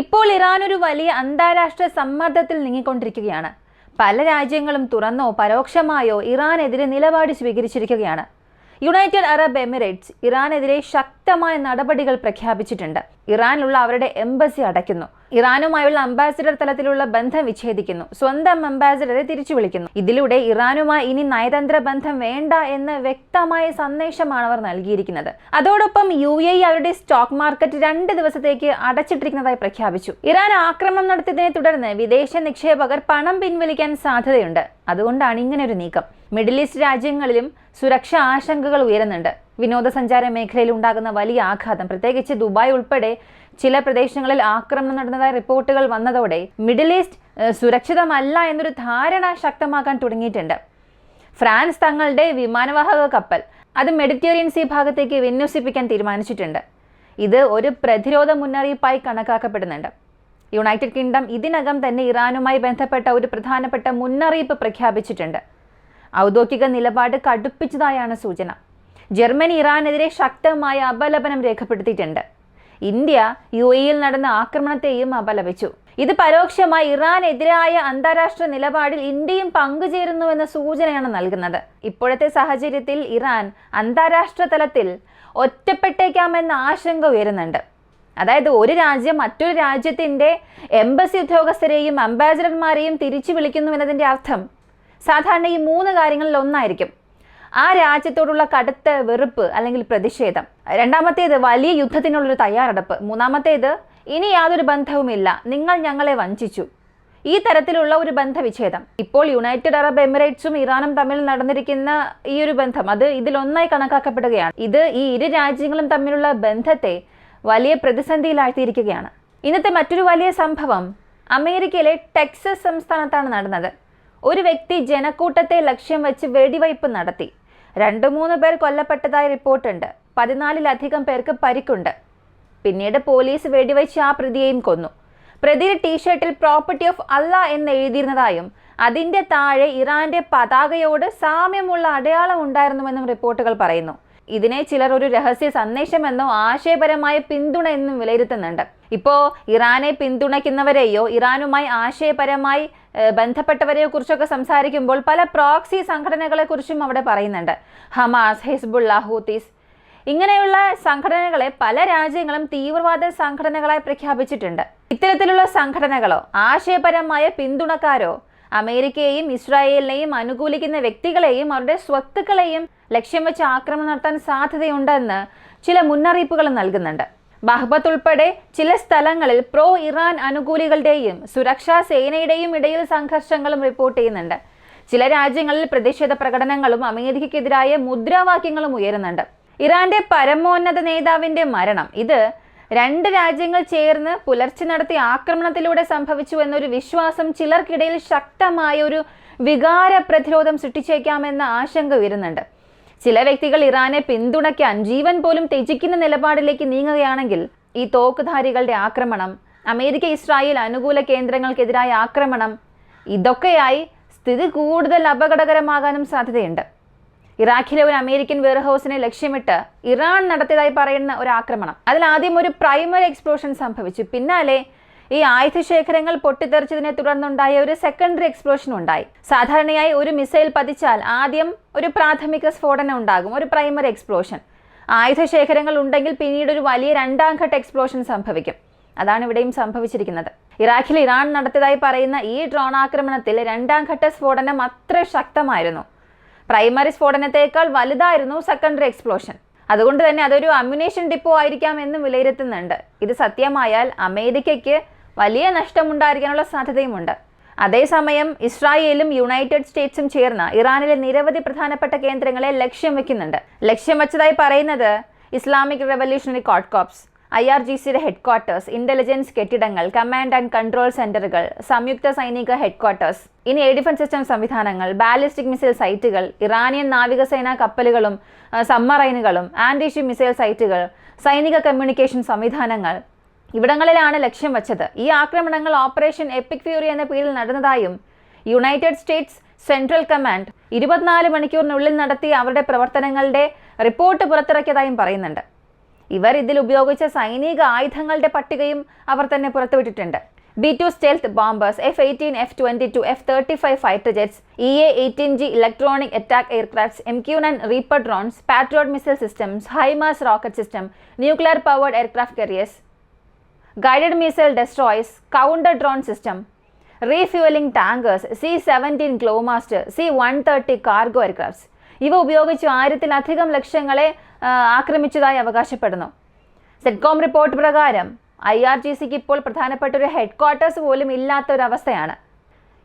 ഇപ്പോൾ ഇറാൻ ഒരു വലിയ അന്താരാഷ്ട്ര സമ്മർദ്ദത്തിൽ നീങ്ങിക്കൊണ്ടിരിക്കുകയാണ്. പല രാജ്യങ്ങളും തുറന്നോ പരോക്ഷമായോ ഇറാനെതിരെ നിലപാട് സ്വീകരിച്ചിരിക്കുകയാണ്. യുണൈറ്റഡ് അറബ് എമിറേറ്റ്സ് ഇറാനെതിരെ ശക്തമായ നടപടികൾ പ്രഖ്യാപിച്ചിട്ടുണ്ട്. ഇറാനിലുള്ള അവരുടെ എംബസി അടയ്ക്കുന്നു. ഇറാനുമായുള്ള അംബാസിഡർ തലത്തിലുള്ള ബന്ധം വിച്ഛേദിക്കുന്നു. സ്വന്തം അംബാസിഡറെ തിരിച്ചു വിളിക്കുന്നു. ഇതിലൂടെ ഇറാനുമായി ഇനി നയതന്ത്ര ബന്ധം വേണ്ട എന്ന വ്യക്തമായ സന്ദേശമാണ് അവർ നൽകിയിരിക്കുന്നത്. അതോടൊപ്പം UAE അവരുടെ സ്റ്റോക്ക് മാർക്കറ്റ് 2 ദിവസത്തേക്ക് അടച്ചിട്ടിരിക്കുന്നതായി പ്രഖ്യാപിച്ചു. ഇറാൻ ആക്രമണം നടത്തിയതിനെ തുടർന്ന് വിദേശ നിക്ഷേപകർ പണം പിൻവലിക്കാൻ സാധ്യതയുണ്ട്. അതുകൊണ്ടാണ് ഇങ്ങനൊരു നീക്കം. മിഡിൽ ഈസ്റ്റ് രാജ്യങ്ങളിലും സുരക്ഷാ ആശങ്കകൾ ഉയരുന്നുണ്ട്. വിനോദസഞ്ചാര മേഖലയിൽ ഉണ്ടാകുന്ന വലിയ ആഘാതം, പ്രത്യേകിച്ച് ദുബായ് ഉൾപ്പെടെ ചില പ്രദേശങ്ങളിൽ ആക്രമണം നടന്നതായി റിപ്പോർട്ടുകൾ വന്നതോടെ മിഡിൽ ഈസ്റ്റ് സുരക്ഷിതമല്ല എന്നൊരു ധാരണ ശക്തമാക്കാൻ തുടങ്ങിയിട്ടുണ്ട്. ഫ്രാൻസ് തങ്ങളുടെ വിമാനവാഹക കപ്പൽ അത് മെഡിറ്ററേനിയൻ സീ ഭാഗത്തേക്ക് വിന്യസിപ്പിക്കാൻ തീരുമാനിച്ചിട്ടുണ്ട്. ഇത് ഒരു പ്രതിരോധ മുന്നറിയിപ്പായി കണക്കാക്കപ്പെടുന്നുണ്ട്. യുണൈറ്റഡ് കിങ്ഡം ഇതിനകം തന്നെ ഇറാനുമായി ബന്ധപ്പെട്ട ഒരു പ്രധാനപ്പെട്ട മുന്നറിയിപ്പ് പ്രഖ്യാപിച്ചിട്ടുണ്ട്. ഔദ്യോഗിക നിലപാട് കടുപ്പിച്ചതായാണ് സൂചന. ജർമ്മനി ഇറാനെതിരെ ശക്തമായ അപലപനം രേഖപ്പെടുത്തിയിട്ടുണ്ട്. ഇന്ത്യ UAEയിൽ നടന്ന ആക്രമണത്തെയും അപലപിച്ചു. ഇത് പരോക്ഷമായി ഇറാനെതിരായ അന്താരാഷ്ട്ര നിലപാടിൽ ഇന്ത്യയും പങ്കുചേരുന്നുവെന്ന സൂചനയാണ് നൽകുന്നത്. ഇപ്പോഴത്തെ സാഹചര്യത്തിൽ ഇറാൻ അന്താരാഷ്ട്ര തലത്തിൽ ഒറ്റപ്പെട്ടേക്കാമെന്ന ആശങ്ക ഉയരുന്നുണ്ട്. അതായത് ഒരു രാജ്യം മറ്റൊരു രാജ്യത്തിൻ്റെ എംബസി ഉദ്യോഗസ്ഥരെയും അംബാസിഡർമാരെയും തിരിച്ചു വിളിക്കുന്നു എന്നതിൻ്റെ അർത്ഥം സാധാരണ ഈ 3 കാര്യങ്ങളിൽ ഒന്നായിരിക്കും. ആ രാജ്യത്തോടുള്ള കടുത്ത വെറുപ്പ് അല്ലെങ്കിൽ പ്രതിഷേധം. രണ്ടാമത്തേത് വലിയ യുദ്ധത്തിനുള്ളൊരു തയ്യാറെടുപ്പ്. മൂന്നാമത്തേത് ഇനി യാതൊരു ബന്ധവുമില്ല, നിങ്ങൾ ഞങ്ങളെ വഞ്ചിച്ചു. ഈ തരത്തിലുള്ള ഒരു ബന്ധവിച്ഛേദം. ഇപ്പോൾ യുണൈറ്റഡ് അറബ് എമിറേറ്റ്സും ഇറാനും തമ്മിൽ നടന്നിരിക്കുന്ന ഈ ഒരു ബന്ധം അത് ഇതിലൊന്നായി കണക്കാക്കപ്പെടുകയാണ്. ഇത് ഈ ഇരു രാജ്യങ്ങളും തമ്മിലുള്ള ബന്ധത്തെ വലിയ പ്രതിസന്ധിയിലാഴ്ത്തിയിരിക്കുകയാണ്. ഇന്നത്തെ മറ്റൊരു വലിയ സംഭവം അമേരിക്കയിലെ ടെക്സസ് സംസ്ഥാനത്താണ് നടന്നത്. ഒരു വ്യക്തി ജനക്കൂട്ടത്തെ ലക്ഷ്യം വെച്ച് വെടിവയ്പ് നടത്തി. 2-3 പേർ കൊല്ലപ്പെട്ടതായി റിപ്പോർട്ടുണ്ട്. 14-ലധികം പേർക്ക് പരിക്കുണ്ട്. പിന്നീട് പോലീസ് വെടിവെച്ച് ആ പ്രതിയെയും കൊന്നു. പ്രതിയുടെ ടീഷർട്ടിൽ പ്രോപ്പർട്ടി ഓഫ് അല്ലാ എന്ന് എഴുതിയിരുന്നതായും അതിൻ്റെ താഴെ ഇറാന്റെ പതാകയോട് സാമ്യമുള്ള അടയാളം ഉണ്ടായിരുന്നുവെന്നും റിപ്പോർട്ടുകൾ പറയുന്നു. ഇതിനെ ചിലർ ഒരു രഹസ്യ സന്ദേശമെന്നോ ആശയപരമായ പിന്തുണ എന്നും വിലയിരുത്തുന്നുണ്ട്. ഇപ്പോൾ ഇറാനെ പിന്തുണയ്ക്കുന്നവരെയോ ഇറാനുമായി ആശയപരമായി ബന്ധപ്പെട്ടവരെയോ കുറിച്ചൊക്കെ സംസാരിക്കുമ്പോൾ പല പ്രോക്സി സംഘടനകളെ കുറിച്ചും അവിടെ പറയുന്നുണ്ട്. ഹമാസ്, ഹിസ്ബുള്ള, ഹൂത്തീസ് ഇങ്ങനെയുള്ള സംഘടനകളെ പല രാജ്യങ്ങളും തീവ്രവാദ സംഘടനകളായി പ്രഖ്യാപിച്ചിട്ടുണ്ട്. ഇത്തരത്തിലുള്ള സംഘടനകളോ ആശയപരമായ പിന്തുണക്കാരോ അമേരിക്കയെയും ഇസ്രായേലിനെയും അനുകൂലിക്കുന്ന വ്യക്തികളെയും അവരുടെ സ്വത്തുക്കളെയും ലക്ഷ്യം വെച്ച് ആക്രമണം നടത്താൻ സാധ്യതയുണ്ടെന്ന് ചില മുന്നറിയിപ്പുകൾ നൽകുന്നുണ്ട്. ബഹ്ബത്ത് ഉൾപ്പെടെ ചില സ്ഥലങ്ങളിൽ പ്രോ ഇറാൻ അനുകൂലികളുടെയും സുരക്ഷാ സേനയുടെയും ഇടയിൽ സംഘർഷങ്ങളും റിപ്പോർട്ട് ചെയ്യുന്നുണ്ട്. ചില രാജ്യങ്ങളിൽ പ്രതിഷേധ പ്രകടനങ്ങളും അമേരിക്കയ്ക്കെതിരായ മുദ്രാവാക്യങ്ങളും ഉയരുന്നുണ്ട്. ഇറാന്റെ പരമോന്നത നേതാവിന്റെ മരണം ഇത് 2 രാജ്യങ്ങൾ ചേർന്ന് പുലർച്ചെ നടത്തിയ ആക്രമണത്തിലൂടെ സംഭവിച്ചു എന്നൊരു വിശ്വാസം ചിലർക്കിടയിൽ ശക്തമായ ഒരു വികാര പ്രതിരോധം സൃഷ്ടിച്ചേക്കാമെന്ന ആശങ്ക ഉയരുന്നുണ്ട്. ചില വ്യക്തികൾ ഇറാനെ പിന്തുണയ്ക്കാൻ ജീവൻ പോലും ത്യജിക്കുന്ന നിലപാടിലേക്ക് നീങ്ങുകയാണെങ്കിൽ ഈ തോക്കുധാരികളുടെ ആക്രമണം, അമേരിക്ക ഇസ്രായേൽ അനുകൂല കേന്ദ്രങ്ങൾക്കെതിരായ ആക്രമണം ഇതൊക്കെയായി സ്ഥിതി കൂടുതൽ അപകടകരമാകാനും സാധ്യതയുണ്ട്. ഇറാഖിലെ ഒരു അമേരിക്കൻ വെയർഹൗസിനെ ലക്ഷ്യമിട്ട് ഇറാൻ നടത്തിയതായി പറയുന്ന ഒരു ആക്രമണം, അതിൽ ആദ്യം ഒരു പ്രൈമറി എക്സ്പ്ലോഷൻ സംഭവിച്ചു. പിന്നാലെ ഈ ആയുധശേഖരങ്ങൾ പൊട്ടിത്തെറിച്ചതിനെ തുടർന്നുണ്ടായ ഒരു സെക്കൻഡറി എക്സ്പ്ലോഷൻ ഉണ്ടായി. സാധാരണയായി ഒരു മിസൈൽ പതിച്ചാൽ ആദ്യം ഒരു പ്രാഥമിക സ്ഫോടനം ഉണ്ടാകും, ഒരു പ്രൈമറി എക്സ്പ്ലോഷൻ. ആയുധശേഖരങ്ങൾ ഉണ്ടെങ്കിൽ പിന്നീട് ഒരു വലിയ 2ാം ഘട്ട എക്സ്പ്ലോഷൻ സംഭവിക്കും. അതാണ് ഇവിടെയും സംഭവിച്ചിരിക്കുന്നത്. ഇറാഖിൽ ഇറാൻ നടത്തിയതായി പറയുന്ന ഈ ഡ്രോൺ ആക്രമണത്തിൽ 2ാം ഘട്ട സ്ഫോടനം അത്ര ശക്തമായിരുന്നു. പ്രൈമറി സ്ഫോടനത്തേക്കാൾ വലുതായിരുന്നു സെക്കൻഡറി എക്സ്പ്ലോഷൻ. അതുകൊണ്ട് തന്നെ അതൊരു അമ്യുനേഷൻ ഡിപ്പോ ആയിരിക്കാം എന്നും വിലയിരുത്തുന്നുണ്ട്. ഇത് സത്യമായാൽ അമേരിക്കയ്ക്ക് വലിയ നഷ്ടമുണ്ടായിരിക്കാനുള്ള സാധ്യതയുമുണ്ട്. അതേസമയം ഇസ്രായേലും യുണൈറ്റഡ് സ്റ്റേറ്റ്സും ചേർന്ന് ഇറാനിലെ നിരവധി പ്രധാനപ്പെട്ട കേന്ദ്രങ്ങളെ ലക്ഷ്യം വെക്കുന്നുണ്ട്. ലക്ഷ്യം വെച്ചതായി പറയുന്നത് ഇസ്ലാമിക് റെവല്യൂഷണറി കോർപ്സ്, IRGCയുടെ ഹെഡ്ക്വാർട്ടേഴ്സ്, ഇന്റലിജൻസ് കെട്ടിടങ്ങൾ, കമാൻഡ് ആൻഡ് കൺട്രോൾ സെന്ററുകൾ, സംയുക്ത സൈനിക ഹെഡ്ക്വാർട്ടേഴ്സ്, ഇനി എയർ ഡിഫൻസ് സിസ്റ്റം സംവിധാനങ്ങൾ, ബാലിസ്റ്റിക് മിസൈൽ സൈറ്റുകൾ, ഇറാനിയൻ നാവികസേനാ കപ്പലുകളും സബ്മറൈനുകളും, ആന്റി മിസൈൽ സൈറ്റുകൾ, സൈനിക കമ്മ്യൂണിക്കേഷൻ സംവിധാനങ്ങൾ ഇവിടങ്ങളിലാണ് ലക്ഷ്യം വച്ചത്. ഈ ആക്രമണങ്ങൾ ഓപ്പറേഷൻ എപ്പിക് ഫ്യൂറി എന്ന പേരിൽ നടന്നതായും യുണൈറ്റഡ് സ്റ്റേറ്റ്സ് സെൻട്രൽ കമാൻഡ് 24 മണിക്കൂറിനുള്ളിൽ നടത്തിയ അവരുടെ പ്രവർത്തനങ്ങളുടെ റിപ്പോർട്ട് പുറത്തിറക്കിയതായും പറയുന്നുണ്ട്. ഇവർ ഇതിൽ ഉപയോഗിച്ച സൈനിക ആയുധങ്ങളുടെ പട്ടികയും അവർ തന്നെ പുറത്തുവിട്ടിട്ടുണ്ട്. B-2 stealth bombers, F-18, F-22, F-35 fighter jets, EA-18G electronic attack aircrafts, MQ-9 Reaper drones, Patriot missile systems, HIMARS rocket system, nuclear-powered aircraft carriers, guided missile destroyers, counter-drone system, refueling tankers, C-17 Glowmaster, C-130 cargo aircrafts. ഇവ ഉപയോഗിച്ച് 1000-ലധികം ലക്ഷ്യങ്ങളെ ആക്രമിച്ചതായി അവകാശപ്പെടുന്നു. സെറ്റ്കോം report പ്രകാരം IRGCക്ക് ഇപ്പോൾ പ്രധാനപ്പെട്ട ഒരു headquarters പോലും ഇല്ലാത്തൊരവസ്ഥയാണ്.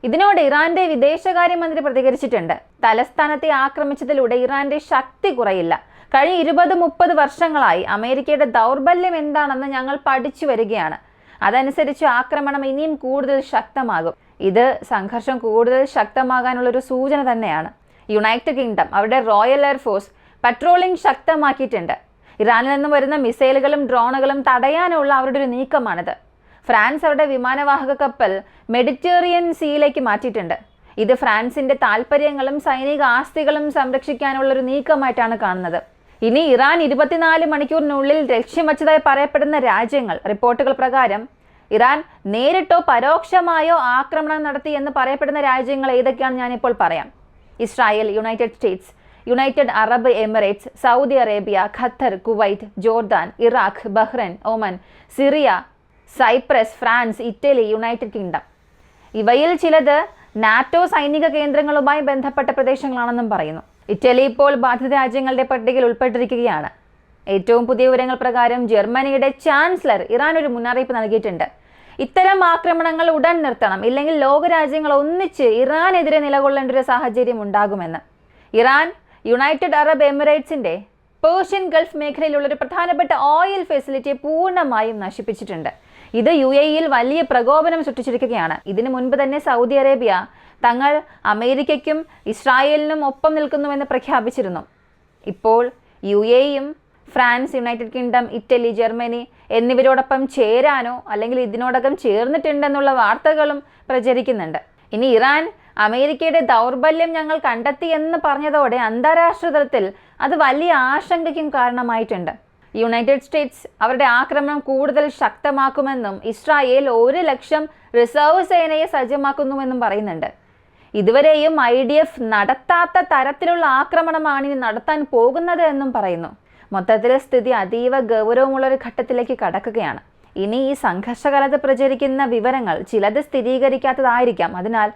ഇതിനോട് ഇറാന്റെ വിദേശകാര്യമന്ത്രി പ്രതികരിച്ചിട്ടുണ്ട്. തലസ്ഥാനത്തെ ആക്രമിച്ചതിലൂടെ ഇറാന്റെ ശക്തി കുറയില്ല. കഴിഞ്ഞ 20-30 വർഷങ്ങളായി അമേരിക്കയുടെ ദൗർബല്യം എന്താണെന്ന് ഞങ്ങൾ പഠിച്ചു വരികയാണ്. അതനുസരിച്ച് ആക്രമണം ഇനിയും കൂടുതൽ ശക്തമാകും. ഇത് സംഘർഷം കൂടുതൽ ശക്തമാകാനുള്ളൊരു സൂചന തന്നെയാണ്. യുണൈറ്റഡ് കിങ്ഡം അവരുടെ റോയൽ എയർഫോഴ്സ് പട്രോളിംഗ് ശക്തമാക്കിയിട്ടുണ്ട്. ഇറാനിൽ നിന്നും വരുന്ന മിസൈലുകളും ഡ്രോണുകളും തടയാനുള്ള അവരുടെ ഒരു നീക്കമാണിത്. ഫ്രാൻസ് അവരുടെ വിമാനവാഹക കപ്പൽ മെഡിറ്ററേനിയൻ സീയിലേക്ക് മാറ്റിയിട്ടുണ്ട്. ഇത് ഫ്രാൻസിന്റെ താൽപ്പര്യങ്ങളും സൈനിക ആസ്തികളും സംരക്ഷിക്കാനുള്ളൊരു നീക്കമായിട്ടാണ് കാണുന്നത്. ഇനി ഇറാൻ 24 മണിക്കൂറിനുള്ളിൽ ലക്ഷ്യം വച്ചതായി പറയപ്പെടുന്ന രാജ്യങ്ങൾ, റിപ്പോർട്ടുകൾ പ്രകാരം ഇറാൻ നേരിട്ടോ പരോക്ഷമായോ ആക്രമണം നടത്തി എന്ന് പറയപ്പെടുന്ന രാജ്യങ്ങൾ ഏതൊക്കെയാണ് ഞാനിപ്പോൾ പറയാം. Israel, United States, United Arab Emirates, Saudi Arabia, Qatar, Kuwait, Jordan, Iraq, Bahrain, Oman, Syria, Cyprus, France, Italy, United Kingdom. ഇവയിൽ ചിലത് നാറ്റോ സൈനിക കേന്ദ്രങ്ങളുമായി ബന്ധപ്പെട്ട പ്രദേശങ്ങളാണെന്നും പറയുന്നു. ഇറ്റലി ഇപ്പോൾ ബാധിത രാജ്യങ്ങളുടെ പട്ടികയിൽ ഉൾപ്പെട്ടിരിക്കുകയാണ്. ഏറ്റവും പുതിയ വിവരങ്ങൾ പ്രകാരം ജർമ്മനിയുടെ ചാൻസലർ ഇറാൻ ഒരു മുന്നറിയിപ്പ് നൽകിയിട്ടുണ്ട്. ഇത്തരം ആക്രമണങ്ങൾ ഉടൻ നിർത്തണം, ഇല്ലെങ്കിൽ ലോകരാജ്യങ്ങൾ ഒന്നിച്ച് ഇറാനെതിരെ നിലകൊള്ളേണ്ട ഒരു സാഹചര്യം ഉണ്ടാകുമെന്ന്. ഇറാൻ യുണൈറ്റഡ് അറബ് എമിറേറ്റ്സിന്റെ പേർഷ്യൻ ഗൾഫ് മേഖലയിലുള്ളൊരു പ്രധാനപ്പെട്ട ഓയിൽ ഫെസിലിറ്റിയെ പൂർണ്ണമായും നശിപ്പിച്ചിട്ടുണ്ട്. ഇത് UAEയിൽ വലിയ പ്രകോപനം സൃഷ്ടിച്ചിരിക്കുകയാണ്. ഇതിനു മുൻപ് തന്നെ സൗദി അറേബ്യ തങ്ങൾ അമേരിക്കയ്ക്കും ഇസ്രായേലിനും ഒപ്പം നിൽക്കുന്നുവെന്ന് പ്രഖ്യാപിച്ചിരുന്നു. ഇപ്പോൾ UAEയും France, United Kingdom, Italy, Germany എന്നിവരോടൊപ്പം ചേരാനോ അല്ലെങ്കിൽ ഇതിനോടകം ചേർന്നിട്ടുണ്ടെന്നുള്ള വാർത്തകളും പ്രചരിക്കുന്നുണ്ട്. ഇനി ഇറാൻ അമേരിക്കയുടെ ദൗർബല്യം ഞങ്ങൾ കണ്ടെത്തി എന്ന് പറഞ്ഞതോടെ അന്താരാഷ്ട്ര തലത്തിൽ അത് വലിയ ആശങ്കയ്ക്കും കാരണമായിട്ടുണ്ട്. യുണൈറ്റഡ് സ്റ്റേറ്റ്സ് അവരുടെ ആക്രമണം കൂടുതൽ ശക്തമാക്കുമെന്നും ഇസ്രായേൽ 100,000 റിസർവ് സേനയെ സജ്ജമാക്കുന്നുവെന്നും പറയുന്നുണ്ട്. ഇതുവരെയും IDF നടത്താത്ത തരത്തിലുള്ള ആക്രമണമാണ് ഇനി നടത്താൻ പോകുന്നത് എന്നും പറയുന്നു. മൊത്തത്തിൽ സ്ഥിതി അതീവ ഗൗരവമുള്ളൊരു ഘട്ടത്തിലേക്ക് കടക്കുകയാണ്. ഇനി ഈ സംഘർഷകാലത്ത് പ്രചരിക്കുന്ന വിവരങ്ങൾ ചിലത് സ്ഥിരീകരിക്കാത്തതായിരിക്കാം. അതിനാൽ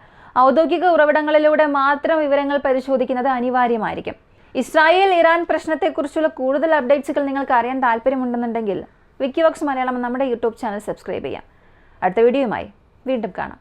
ഔദ്യോഗിക ഉറവിടങ്ങളിലൂടെ മാത്രം വിവരങ്ങൾ പരിശോധിക്കുന്നത് അനിവാര്യമായിരിക്കും. ഇസ്രായേൽ ഇറാൻ പ്രശ്നത്തെക്കുറിച്ചുള്ള കൂടുതൽ അപ്ഡേറ്റ്സുകൾ നിങ്ങൾക്ക് അറിയാൻ താല്പര്യമുണ്ടെന്നുണ്ടെങ്കിൽ വിക്കിവോക്സ് മലയാളം നമ്മുടെ യൂട്യൂബ് ചാനൽ സബ്സ്ക്രൈബ് ചെയ്യാം. അടുത്ത വീഡിയോയുമായി വീണ്ടും കാണാം.